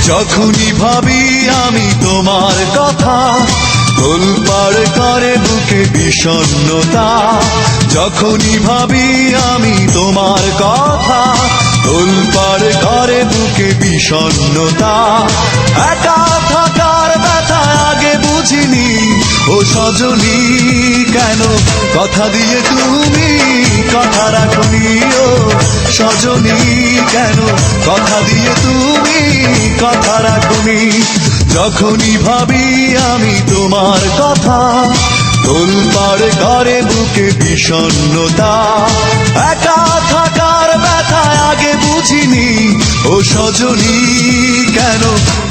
যখনই ভাবি আমি তোমার কথা, তোলপাড় করে বুকে বিষণ্ণতা। যখনই ভাবি আমি তোমার কথা, তোলপাড় করে বুকে বিষণ্ণতা। একা থাকার ব্যথা আগে বুঝিনি, ও সজনী কেন কথা দিয়ে তুমি কথা রাখনি। ও সজনী কেন কথা দিয়ে তুমি কথা রাখনি। যখনই ভাবি আমি তোমার কথা, তোলপাড় করে বুকে বিষণ্ণতা। একা থাকার ব্যথা আগে বুঝিনি, ও সজনী কেন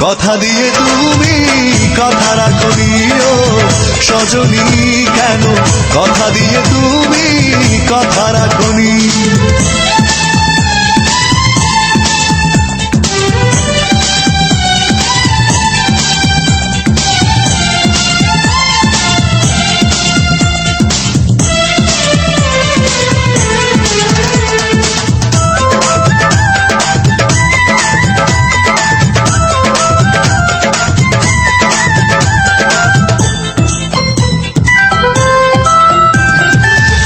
কথা দিয়ে তুমি কথা রাখনি। ও সজনী কেন কথা দিয়ে তুমি কথা রাখনি।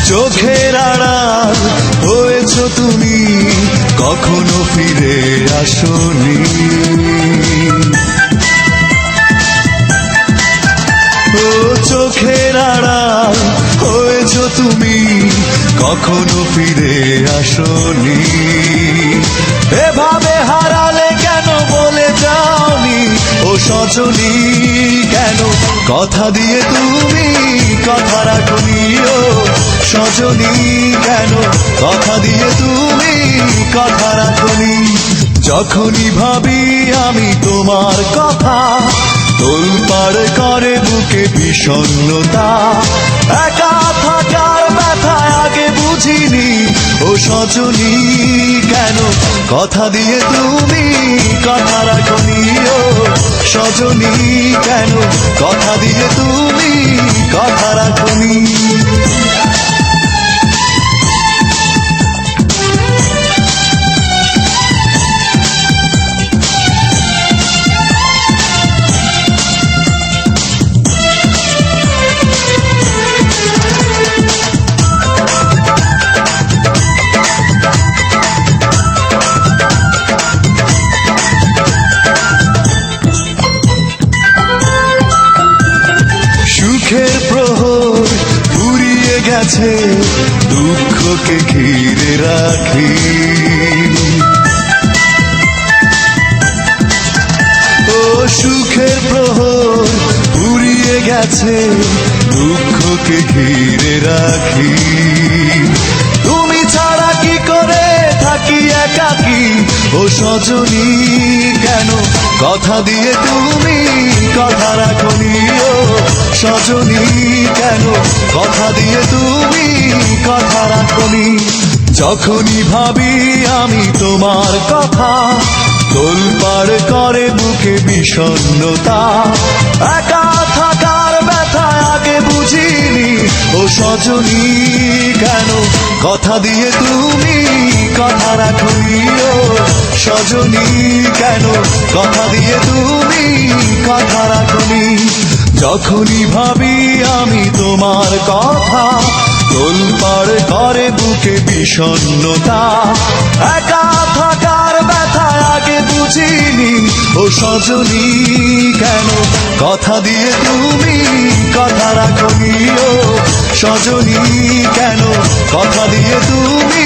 চোখের আড়াল হয়েছ তুমি, কখনো ফিরে আসনি। ও চোখের আড়াল হয়েছ তুমি, কখনো ফিরে আসনি। এভাবে হারালে কেন বলে যাওনি, ও সজনী কেন কথা দিয়ে তুমি কথা রাখনি। ও সজনী কেন কথা দিয়ে তুমি কথা রাখনি। যখনই ভাবি আমি তোমার কথা, তোলপাড় করে বুকে বিষণ্ণতা। একা থাকার ব্যথা আগে বুঝিনি, ও সজনী কেন কথা দিয়ে তুমি কথা রাখনি। ও সজনী কেন কথা দিয়ে তুমি কথা রাখনি। সুখের প্রহর ফুরিয়ে গেছে, দুঃখকে ঘিরে রাখি। ও সুখের প্রহর ফুরিয়ে গেছে, দুঃখকে ঘিরে রাখি। তুমি ছাড়া কি করে থাকি একাকী, ও সজনী কেন কথা দিয়ে তুমি কথা রাখনি। ও সজনী কেন কথা দিয়ে তুমি কথা রাখনি। যখনই ভাবি আমি তোমার কথা, তোলপাড় করে বুকে বিষণ্ণতা। একা থাকার ব্যথা আগে বুঝিনি, ও সজনী কেন কথা দিয়ে তুমি কথা রাখনি। ও সজনী কেন কথা দিয়ে তুমি কথা রাখনি। যখনই ভাবি আমি তোমার কথা, তোলপাড় করে বুকে বিষণ্ণতা। একা থাকার ব্যথা আগে বুঝিনি, ও সজনী কেন কথা দিয়ে তুমি কথা রাখনি। ও সজনী কেন কথা দিয়ে তুমি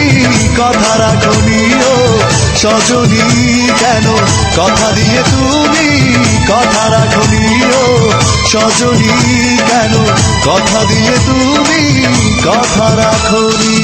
কথা রাখনি। ও সজনী কেন কথা দিয়ে তুমি কথা রাখনি। ও সজনী কেন কথা দিয়ে তুমি কথা রাখনি।